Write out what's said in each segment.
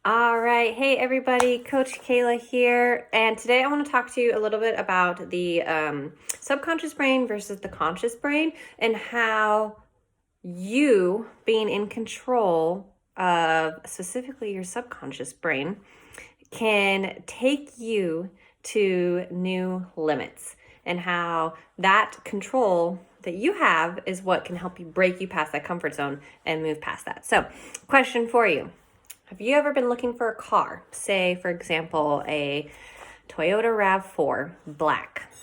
All right. Hey, everybody. Coach Kayla here. And today I want to talk to you a little bit about the subconscious brain versus the conscious brain and how you being in control of specifically your subconscious brain can take you to new limits, and how that control that you have is what can help you break you past that comfort zone and move past that. So, question for you. Have you ever been looking for a car? Say, for example, a Toyota RAV4 black.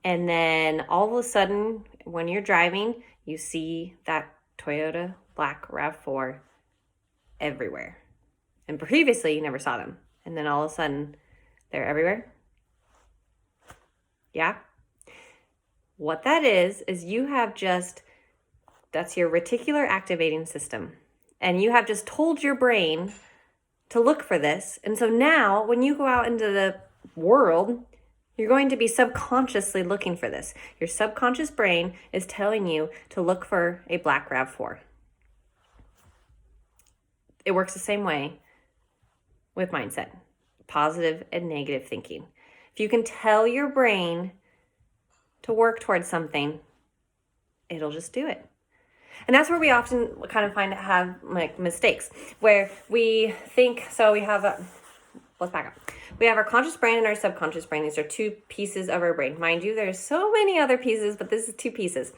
And then all of a sudden, when you're driving, you see that Toyota black RAV4 everywhere. And previously, you never saw them. And then all of a sudden, they're everywhere. Yeah? What that is you have just, that's your reticular activating system. And you have just told your brain to look for this. And so now when you go out into the world, you're going to be subconsciously looking for this. Your subconscious brain is telling you to look for a black RAV4. It works the same way with mindset, positive and negative thinking. If you can tell your brain to work towards something, it'll just do it. And that's where we often kind of have like mistakes, where we think, so we have let's back up. We have our conscious brain and our subconscious brain. These are two pieces of our brain. Mind you, there's so many other pieces, but this is two pieces.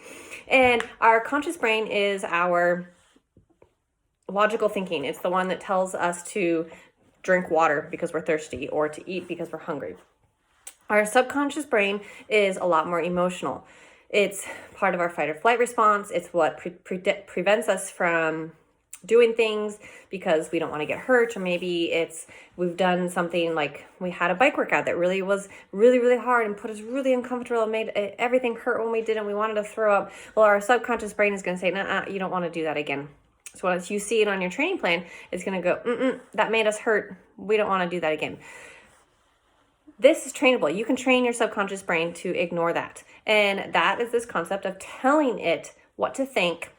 And our conscious brain is our logical thinking. It's the one that tells us to drink water because we're thirsty or to eat because we're hungry. Our subconscious brain is a lot more emotional. It's part of our fight or flight response. It's what prevents us from doing things because we don't want to get hurt, or maybe we've done something like we had a bike workout that really was really hard and put us really uncomfortable and made everything hurt when we did it. We wanted to throw up. Well, our subconscious brain is going to say, nah, you don't want to do that again. So once you see it on your training plan, it's going to go, that made us hurt. We don't want to do that again. This is trainable. You can train your subconscious brain to ignore that. And that is this concept of telling it what to think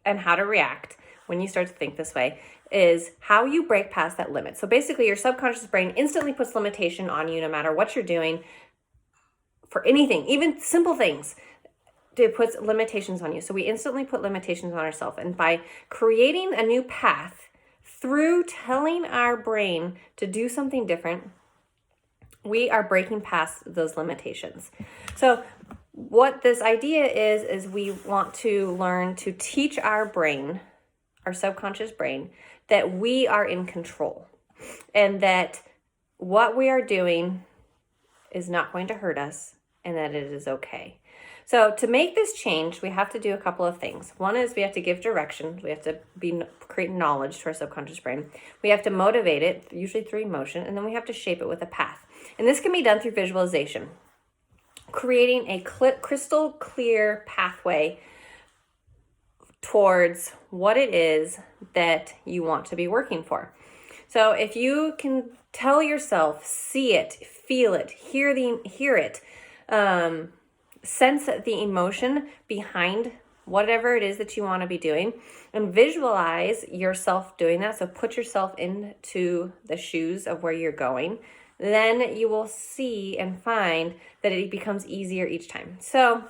and how to react when you start to think this way, is how you break past that limit. So basically, your subconscious brain instantly puts limitation on you no matter what you're doing for anything, even simple things. It puts limitations on you. So we instantly put limitations on ourselves. And by creating a new path through telling our brain to do something different, we are breaking past those limitations. So what this idea is we want to learn to teach our brain, our subconscious brain, that we are in control and that what we are doing is not going to hurt us and that it is okay. So to make this change, we have to do a couple of things. One is we have to give direction. We have to create knowledge to our subconscious brain. We have to motivate it, usually through emotion, and then we have to shape it with a path. And this can be done through visualization, creating a crystal clear pathway towards what it is that you want to be working for. So if you can tell yourself, see it, feel it, hear it, sense the emotion behind whatever it is that you want to be doing, and visualize yourself doing that. So put yourself into the shoes of where you're going. Then you will see and find that it becomes easier each time. So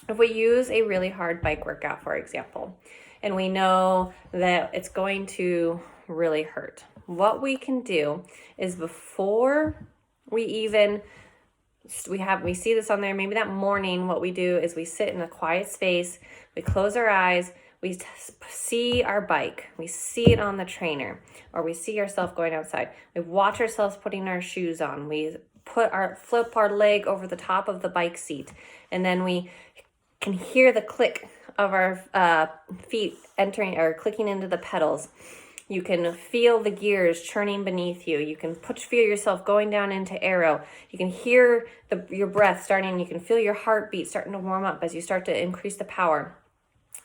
if we use a really hard bike workout, for example, and we know that it's going to really hurt, what we can do is before we see this on there, maybe that morning, what we do is we sit in a quiet space, we close our eyes, we see our bike, we see it on the trainer, or we see ourselves going outside. We watch ourselves putting our shoes on. We flip our leg over the top of the bike seat, and then we can hear the click of our feet entering or clicking into the pedals. You can feel the gears churning beneath you. You can feel yourself going down into aero. You can hear your breath starting. You can feel your heartbeat starting to warm up as you start to increase the power.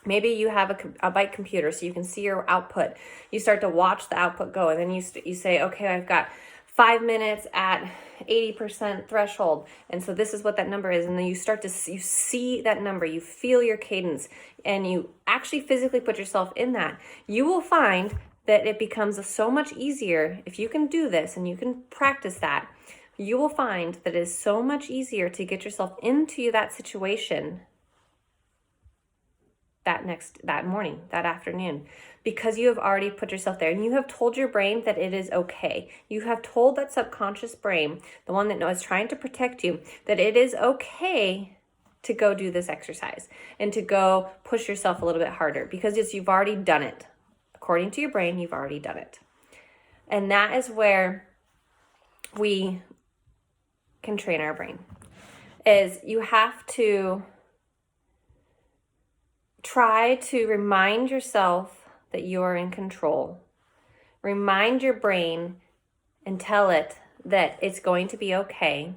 Maybe you have a bike computer so you can see your output. You start to watch the output go, and then you say, okay, I've got 5 minutes at 80% threshold. And so this is what that number is. And then you see that number, you feel your cadence, and you actually physically put yourself in that. You will find that it becomes so much easier. If you can do this and you can practice that, you will find that it is so much easier to get yourself into that situation that morning, that afternoon, because you have already put yourself there and you have told your brain that it is okay. You have told that subconscious brain, the one that is trying to protect you, that it is okay to go do this exercise and to go push yourself a little bit harder, because you've already done it. According to your brain, you've already done it. And that is where we can train our brain, is you have to try to remind yourself that you are in control. Remind your brain and tell it that it's going to be okay.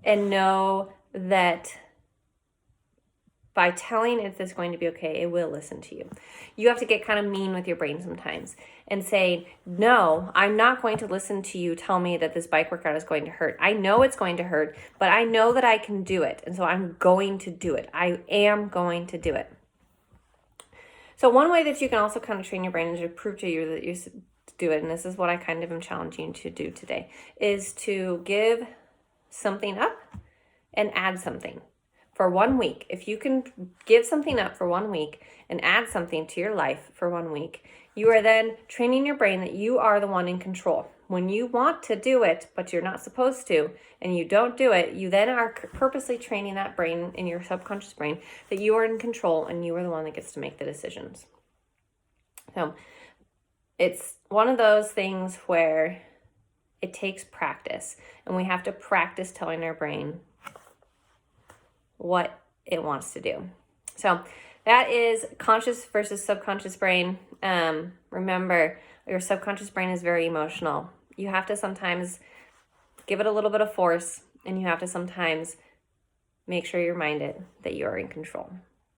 And know that by telling it it's going to be okay, it will listen to you. You have to get kind of mean with your brain sometimes and say, no, I'm not going to listen to you tell me that this bike workout is going to hurt. I know it's going to hurt, but I know that I can do it. And so I'm going to do it. I am going to do it. So one way that you can also kind of train your brain and to prove to you that you do it, and this is what I kind of am challenging you to do today, is to give something up and add something. For 1 week, if you can give something up for 1 week and add something to your life for 1 week, you are then training your brain that you are the one in control. When you want to do it, but you're not supposed to, and you don't do it, you then are purposely training that brain in your subconscious brain that you are in control and you are the one that gets to make the decisions. So it's one of those things where it takes practice, and we have to practice telling our brain what it wants to do. So that is conscious versus subconscious brain. Remember, your subconscious brain is very emotional. You have to sometimes give it a little bit of force, and you have to sometimes make sure you're reminded that you are in control.